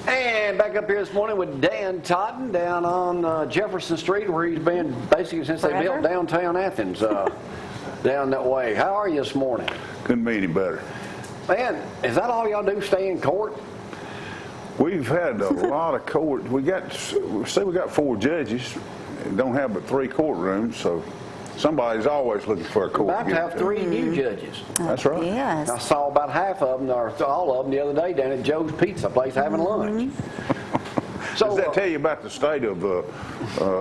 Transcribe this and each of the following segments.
And back up here this morning with Dan Totten down on Jefferson Street, where he's been basically since they built downtown Athens down that way. How are you this morning? Couldn't be any better. Man, is that all y'all do, stay in court? We've had a lot of court. We got 4 judges. Don't have but 3 courtrooms, so somebody's always looking for a court. About to have 3 new judges. That's right. Yes. I saw about half of them, or all of them, the other day down at Joe's Pizza Place having lunch. So, does that tell you about the state of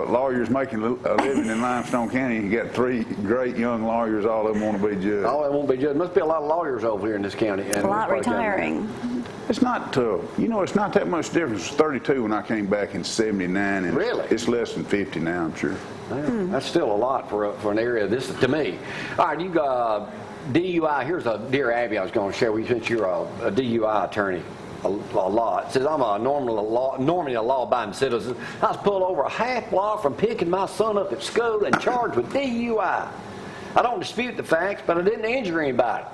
lawyers making a living in Limestone County? You got 3 great young lawyers, all of them want to be judges. All they won't be judges. Must be a lot of lawyers over here in this county. A lot retiring. It's not, it's not that much difference. It was 32 when I came back in '79, and really? It's less than 50 now, I'm sure. Yeah, that's still a lot for an area this to me. All right, you got DUI. Here's a Dear Abby I was going to share with you since you're a DUI attorney. A lot. It says I'm normally a law-abiding citizen. I was pulled over a half block from picking my son up at school and charged with DUI. I don't dispute the facts, but I didn't injure anybody.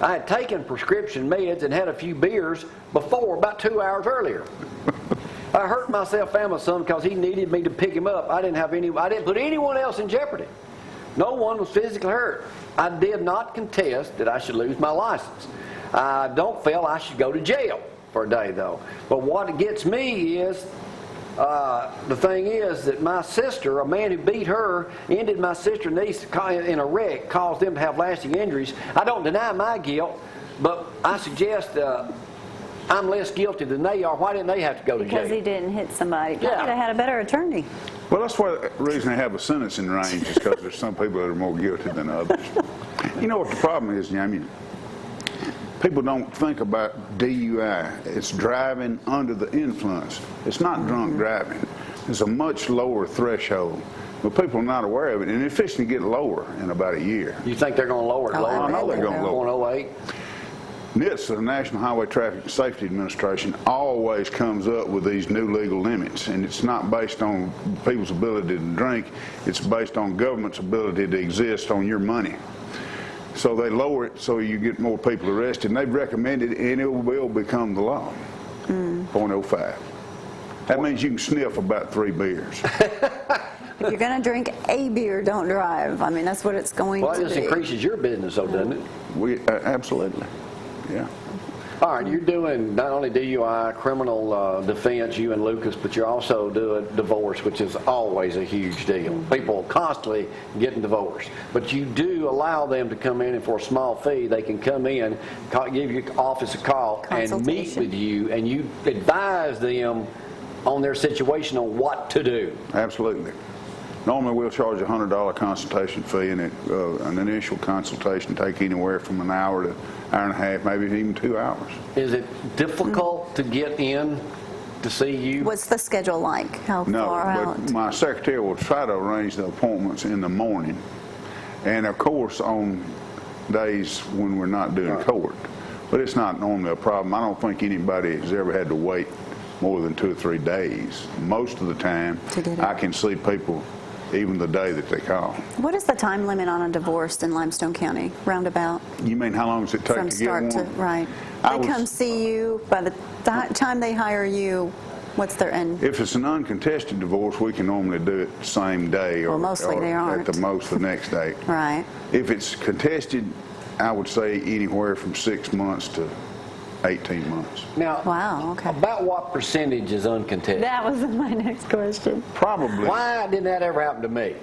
I had taken prescription meds and had a few beers before, about 2 hours earlier. I hurt myself and my son because he needed me to pick him up. I didn't put anyone else in jeopardy. No one was physically hurt. I did not contest that I should lose my license. I don't feel I should go to jail for a day, though. But what gets me is, the thing is that my sister, a man who beat her, ended my sister and niece in a wreck, caused them to have lasting injuries. I don't deny my guilt, but I suggest I'm less guilty than they are. Why didn't they have to go to jail? Because he didn't hit somebody. Yeah. Could have had a better attorney. Well, that's why the reason they have a sentencing range is because there's some people that are more guilty than others. You know what the problem is, Jamie? People don't think about DUI. It's driving under the influence. It's not drunk driving. It's a much lower threshold. But people are not aware of it, and it's fixing to get lower in about a year. You think they're going to lower it? I know they're going to lower it. 108. NHTSA, the National Highway Traffic Safety Administration, always comes up with these new legal limits, and it's not based on people's ability to drink. It's based on government's ability to exist on your money. So they lower it so you get more people arrested, and they've recommended it, and it will become the law. 0.05. That means you can sniff about 3 beers. If you're going to drink a beer, don't drive. I mean, that's what it's going to be. Well, it just increases your business, though, doesn't it? Absolutely. Yeah. All right, you're doing not only DUI, criminal defense, you and Lucas, but you're also doing divorce, which is always a huge deal. People constantly getting divorced. But you do allow them to come in, and for a small fee, they can come in, give your office a call, and meet with you, and you advise them on their situation on what to do. Absolutely. Normally we'll charge a $100 consultation fee, and an initial consultation take anywhere from an hour to hour and a half, maybe even 2 hours. Is it difficult to get in to see you? What's the schedule like? How far out? No, but my secretary will try to arrange the appointments in the morning, and of course on days when we're not doing court. But it's not normally a problem. I don't think anybody has ever had to wait more than 2 or 3 days. Most of the time, I can see people even the day that they call. What is the time limit on a divorce in Limestone County, roundabout? You mean how long does it take From to get start one? to, right. They come see you. By the time they hire you, what's their end? If it's an uncontested divorce, we can normally do it the same day, or, mostly they aren't. at the most the next day. Right. If it's contested, I would say anywhere from 6 months to 18 months. Now, wow, okay. About what percentage is uncontested? That was my next question. Probably. Why didn't that ever happen to me?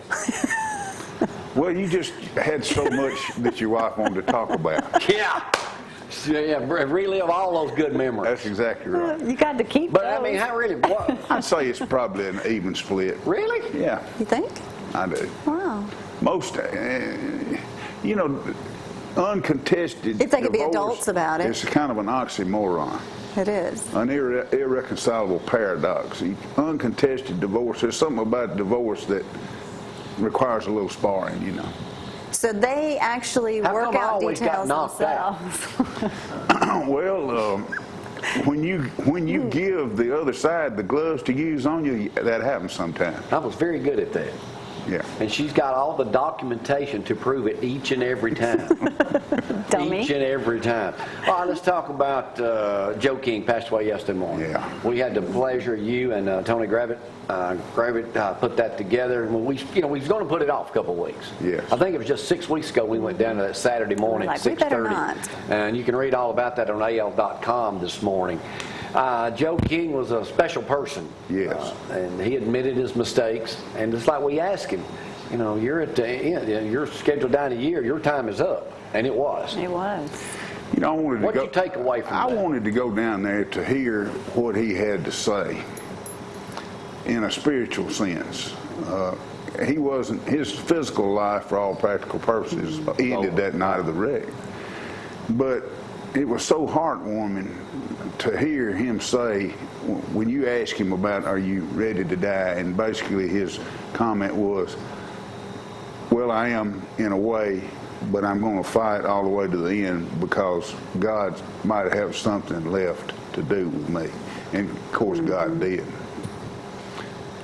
Well, you just had so much that your wife wanted to talk about. Yeah, relive all those good memories. That's exactly right. You got to keep But those. I mean, how really? What? I'd say it's probably an even split. Really? Yeah. You think? I do. Wow. Most, uncontested. If they could be adults about it. It's kind of an oxymoron. It is. An irreconcilable paradox. Uncontested divorce, there's something about divorce that requires a little sparring, So they actually work out details themselves. Well, when you give the other side the gloves to use on you, that happens sometimes. I was very good at that. Yeah. And she's got all the documentation to prove it each and every time. Dummy. Each and every time. All right, let's talk about Joe King, passed away yesterday morning. Yeah. We had the pleasure, you and Tony Gravitt put that together. And we was going to put it off a couple of weeks. Yes. I think it was just 6 weeks ago we went down to that Saturday morning at We better 6:30. not. And you can read all about that on AL.com this morning. Joe King was a special person. Yes. And he admitted his mistakes. And it's like we asked him, you're at the end, you're scheduled down a year, your time is up. And it was. It was. I wanted to What did you take away from I that? wanted to go down there to hear what he had to say in a spiritual sense. He wasn't, his physical life, for all practical purposes, ended that night of the wreck. But it was so heartwarming to hear him say, when you ask him about, are you ready to die? And basically his comment was, well, I am in a way, but I'm going to fight all the way to the end because God might have something left to do with me. And of course, God did.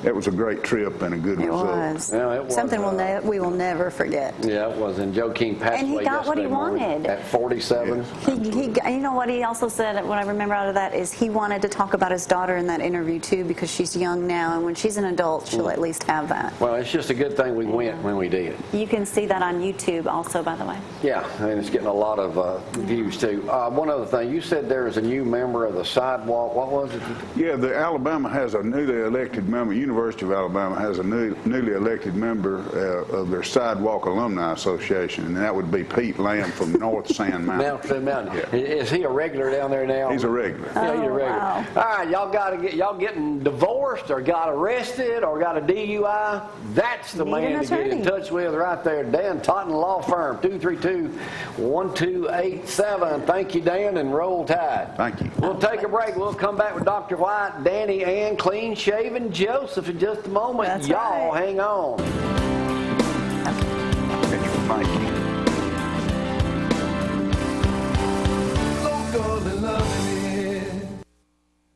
That was a great trip and a good It result. was. Yeah, it was, Something we will never forget. Yeah, it was. And Joe King passed And he away got what he yesterday morning wanted. at 47. You know what he also said, what I remember out of that, is he wanted to talk about his daughter in that interview too, because she's young now, and when she's an adult, she'll at least have that. Well, it's just a good thing we went when we did. You can see that on YouTube also, by the way. Yeah, and it's getting a lot of views too. One other thing, you said there is a new member of the sidewalk. What was it? Yeah, the Alabama has a newly elected member, University of Alabama has a newly elected member of their Sidewalk Alumni Association, and that would be Pete Lamb from North Sand Mountain. Mountain. Yeah. Is he a regular down there now? He's a regular. Yeah, he's a Oh, regular. wow. All right, y'all getting divorced or got arrested or got a DUI? That's the Need man an to get in attorney. touch with right there. Dan Totten Law Firm, 232-1287. Thank you, Dan, and roll tide. Thank you. We'll take a break. We'll come back with Dr. White, Danny, and clean-shaven Joseph in just a moment. That's Y'all right. hang on. Okay.